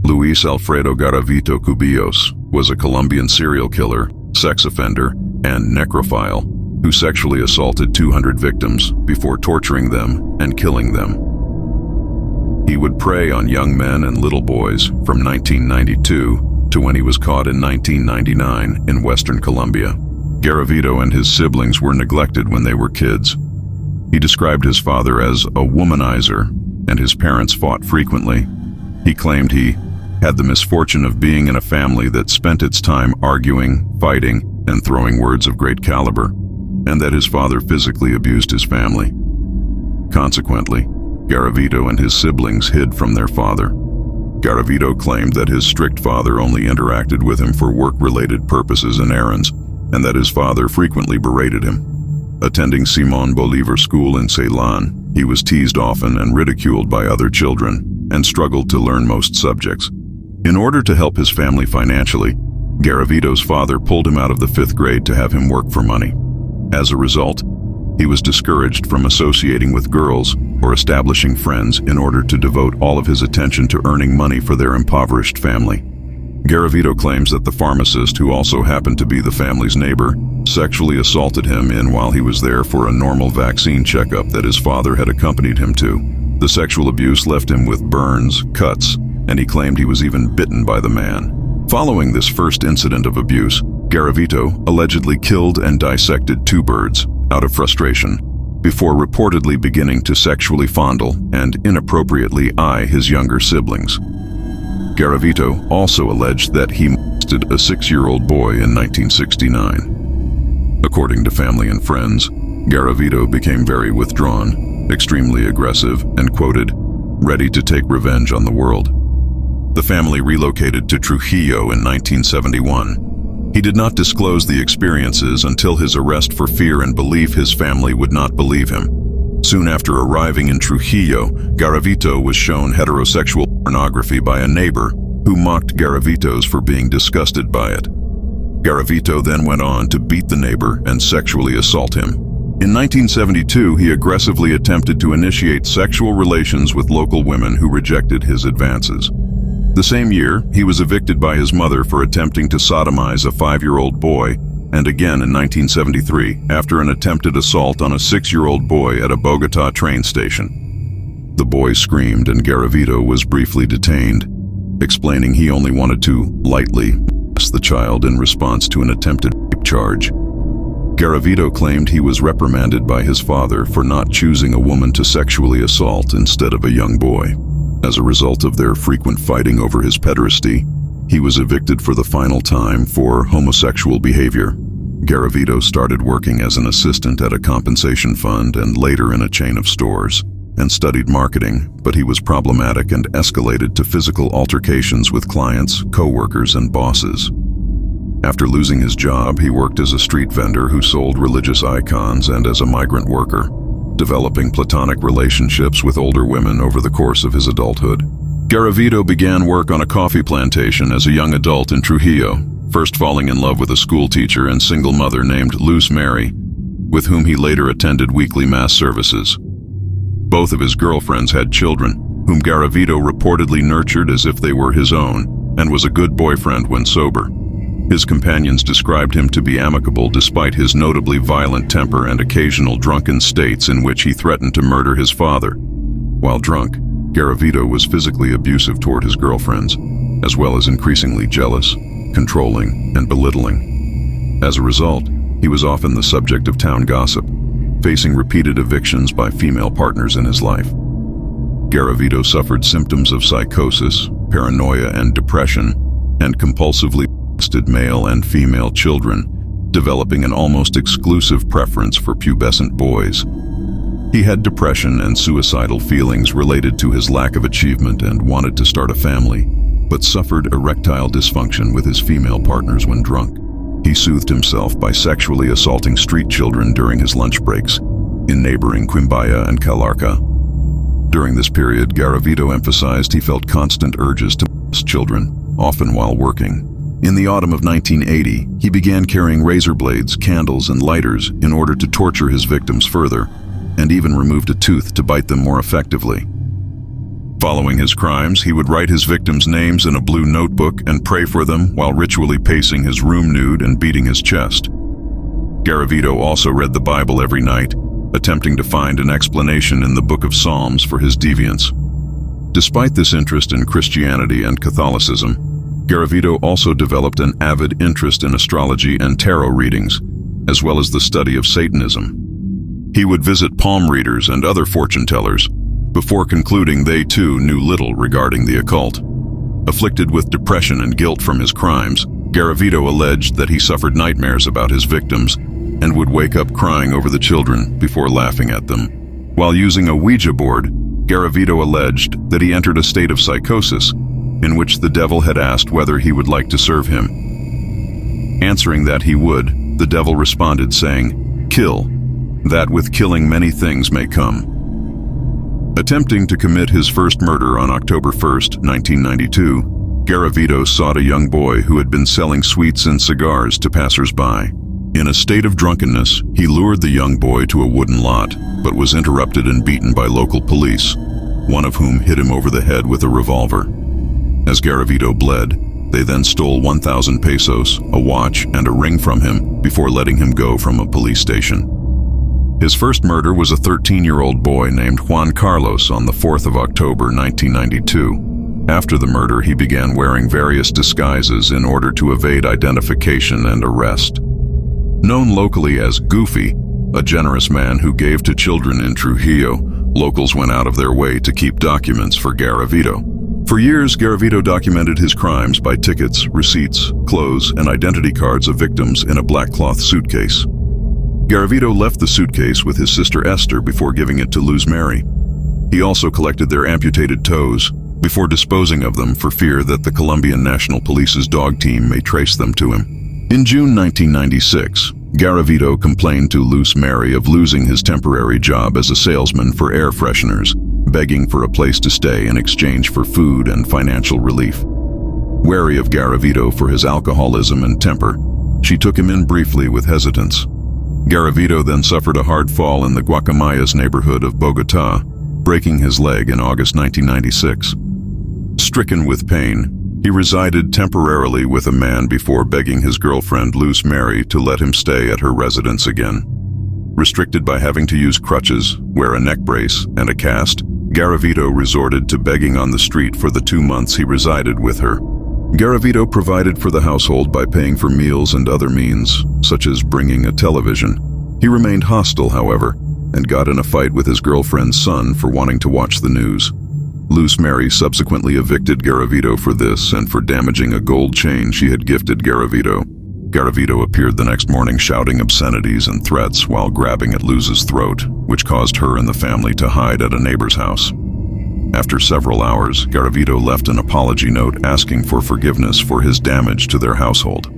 Luis Alfredo Garavito Cubillos was a Colombian serial killer, sex offender, and necrophile who sexually assaulted 200 victims before torturing them and killing them. He would prey on young men and little boys from 1992 to when he was caught in 1999 in Western Colombia. Garavito and his siblings were neglected when they were kids. He described his father as a womanizer, and his parents fought frequently. He claimed he had the misfortune of being in a family that spent its time arguing, fighting, and throwing words of great caliber, and that his father physically abused his family. Consequently, Garavito and his siblings hid from their father. Garavito claimed that his strict father only interacted with him for work-related purposes and errands, and that his father frequently berated him. Attending Simon Bolivar School in Ceylon, he was teased often and ridiculed by other children, and struggled to learn most subjects. In order to help his family financially, Garavito's father pulled him out of the 5th grade to have him work for money. As a result, he was discouraged from associating with girls or establishing friends in order to devote all of his attention to earning money for their impoverished family. Garavito claims that the pharmacist, who also happened to be the family's neighbor, sexually assaulted him while he was there for a normal vaccine checkup that his father had accompanied him to. The sexual abuse left him with burns, cuts, and he claimed he was even bitten by the man. Following this first incident of abuse, Garavito allegedly killed and dissected 2 birds out of frustration, before reportedly beginning to sexually fondle and inappropriately eye his younger siblings. Garavito also alleged that he molested a 6-year-old boy in 1969. According to family and friends, Garavito became very withdrawn, extremely aggressive, and quoted, "ready to take revenge on the world." The family relocated to Trujillo in 1971. He did not disclose the experiences until his arrest for fear and belief his family would not believe him. Soon after arriving in Trujillo, Garavito was shown heterosexual pornography by a neighbor who mocked Garavito's for being disgusted by it. Garavito then went on to beat the neighbor and sexually assault him. In 1972, he aggressively attempted to initiate sexual relations with local women who rejected his advances. The same year, he was evicted by his mother for attempting to sodomize a 5-year-old boy, and again in 1973 after an attempted assault on a 6-year-old boy at a Bogotá train station. The boy screamed and Garavito was briefly detained, explaining he only wanted to lightly molest the child in response to an attempted rape charge. Garavito claimed he was reprimanded by his father for not choosing a woman to sexually assault instead of a young boy. As a result of their frequent fighting over his pederasty, he was evicted for the final time for homosexual behavior. Garavito started working as an assistant at a compensation fund and later in a chain of stores, and studied marketing, but he was problematic and escalated to physical altercations with clients, co-workers, and bosses. After losing his job, he worked as a street vendor who sold religious icons and as a migrant worker, developing platonic relationships with older women over the course of his adulthood. Garavito began work on a coffee plantation as a young adult in Trujillo, first falling in love with a school teacher and single mother named Luz Mary, with whom he later attended weekly mass services. Both of his girlfriends had children, whom Garavito reportedly nurtured as if they were his own, and was a good boyfriend when sober. His companions described him to be amicable despite his notably violent temper and occasional drunken states in which he threatened to murder his father. While drunk, Garavito was physically abusive toward his girlfriends, as well as increasingly jealous, controlling, and belittling. As a result, he was often the subject of town gossip, facing repeated evictions by female partners in his life. Garavito suffered symptoms of psychosis, paranoia, and depression, and compulsively molested male and female children, developing an almost exclusive preference for pubescent boys. He had depression and suicidal feelings related to his lack of achievement and wanted to start a family, but suffered erectile dysfunction with his female partners when drunk. He soothed himself by sexually assaulting street children during his lunch breaks in neighboring Quimbaya and Calarca. During this period, Garavito emphasized he felt constant urges to molest children, often while working. In the autumn of 1980, he began carrying razor blades, candles, and lighters in order to torture his victims further, and even removed a tooth to bite them more effectively. Following his crimes, he would write his victims' names in a blue notebook and pray for them while ritually pacing his room nude and beating his chest. Garavito also read the Bible every night, attempting to find an explanation in the Book of Psalms for his deviance. Despite this interest in Christianity and Catholicism, Garavito also developed an avid interest in astrology and tarot readings, as well as the study of Satanism. He would visit palm readers and other fortune tellers, before concluding they too knew little regarding the occult. Afflicted with depression and guilt from his crimes, Garavito alleged that he suffered nightmares about his victims and would wake up crying over the children before laughing at them. While using a Ouija board, Garavito alleged that he entered a state of psychosis in which the devil had asked whether he would like to serve him. Answering that he would, the devil responded saying, "Kill, that with killing many things may come." Attempting to commit his first murder on October 1st, 1992, Garavito sought a young boy who had been selling sweets and cigars to passers-by. In a state of drunkenness, he lured the young boy to a wooden lot, but was interrupted and beaten by local police, one of whom hit him over the head with a revolver. As Garavito bled, they then stole 1,000 pesos, a watch, and a ring from him before letting him go from a police station. His first murder was a 13-year-old boy named Juan Carlos on the 4th of October 1992. After the murder, he began wearing various disguises in order to evade identification and arrest. Known locally as Goofy, a generous man who gave to children in Trujillo, locals went out of their way to keep documents for Garavito. For years, Garavito documented his crimes by tickets, receipts, clothes, and identity cards of victims in a black cloth suitcase. Garavito left the suitcase with his sister Esther before giving it to Luz Mary. He also collected their amputated toes before disposing of them for fear that the Colombian National Police's dog team may trace them to him. In June 1996, Garavito complained to Luz Mary of losing his temporary job as a salesman for air fresheners, begging for a place to stay in exchange for food and financial relief. Wary of Garavito for his alcoholism and temper, she took him in briefly with hesitance. Garavito then suffered a hard fall in the Guacamayas neighborhood of Bogotá, breaking his leg in August 1996. Stricken with pain, he resided temporarily with a man before begging his girlfriend Luz Mary to let him stay at her residence again. Restricted by having to use crutches, wear a neck brace, and a cast, Garavito resorted to begging on the street for the 2 months he resided with her. Garavito provided for the household by paying for meals and other means, such as bringing a television. He remained hostile, however, and got in a fight with his girlfriend's son for wanting to watch the news. Luz Mary subsequently evicted Garavito for this and for damaging a gold chain she had gifted Garavito. Garavito appeared the next morning shouting obscenities and threats while grabbing at Luz's throat, which caused her and the family to hide at a neighbor's house. After several hours, Garavito left an apology note asking for forgiveness for his damage to their household.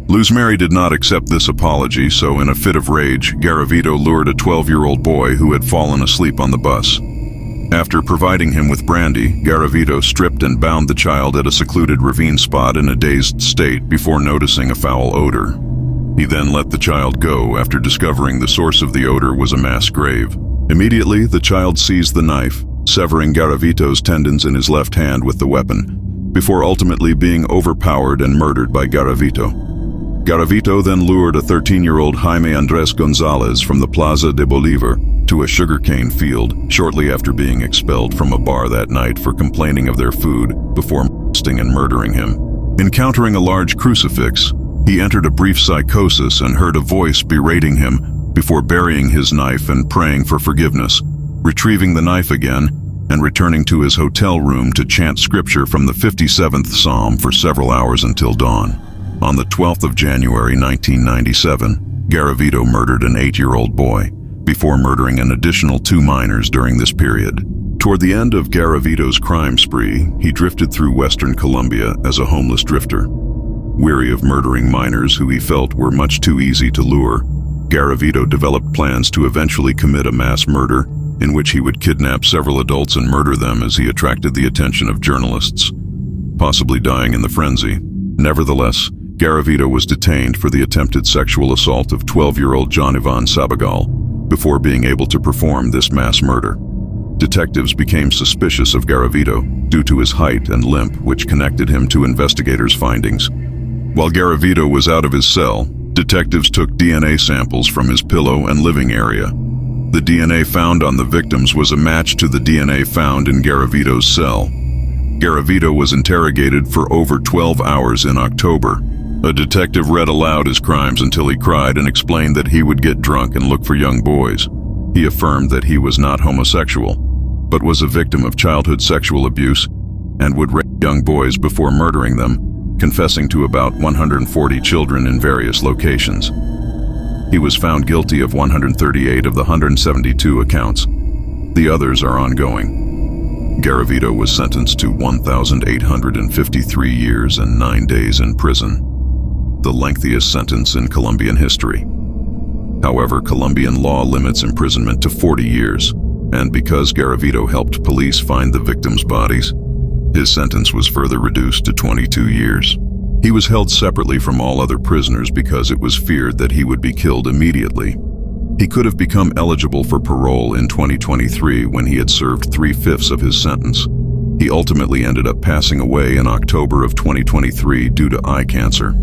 Luz Mary did not accept this apology, so in a fit of rage, Garavito lured a 12-year-old boy who had fallen asleep on the bus. After providing him with brandy, Garavito stripped and bound the child at a secluded ravine spot in a dazed state before noticing a foul odor. He then let the child go after discovering the source of the odor was a mass grave. Immediately, the child seized the knife, severing Garavito's tendons in his left hand with the weapon, before ultimately being overpowered and murdered by Garavito. Garavito then lured a 13-year-old Jaime Andres Gonzalez from the Plaza de Bolivar to a sugarcane field shortly after being expelled from a bar that night for complaining of their food before molesting and murdering him. Encountering a large crucifix, he entered a brief psychosis and heard a voice berating him before burying his knife and praying for forgiveness, retrieving the knife again, and returning to his hotel room to chant scripture from the 57th Psalm for several hours until dawn. On the 12th of January 1997, Garavito murdered an 8-year-old boy, before murdering an additional 2 minors during this period. Toward the end of Garavito's crime spree, he drifted through western Colombia as a homeless drifter. Weary of murdering minors who he felt were much too easy to lure, Garavito developed plans to eventually commit a mass murder in which he would kidnap several adults and murder them as he attracted the attention of journalists, possibly dying in the frenzy. Nevertheless, Garavito was detained for the attempted sexual assault of 12-year-old John Ivan Sabagal before being able to perform this mass murder. Detectives became suspicious of Garavito due to his height and limp, which connected him to investigators' findings. While Garavito was out of his cell, detectives took DNA samples from his pillow and living area. The DNA found on the victims was a match to the DNA found in Garavito's cell. Garavito was interrogated for over 12 hours in October. A detective read aloud his crimes until he cried and explained that he would get drunk and look for young boys. He affirmed that he was not homosexual, but was a victim of childhood sexual abuse and would rape young boys before murdering them, confessing to about 140 children in various locations. He was found guilty of 138 of the 172 accounts. The others are ongoing. Garavito was sentenced to 1,853 years and 9 days in prison, the lengthiest sentence in Colombian history. However, Colombian law limits imprisonment to 40 years, and because Garavito helped police find the victims' bodies, his sentence was further reduced to 22 years. He was held separately from all other prisoners because it was feared that he would be killed immediately. He could have become eligible for parole in 2023 when he had served 3/5 of his sentence. He ultimately ended up passing away in October of 2023 due to eye cancer.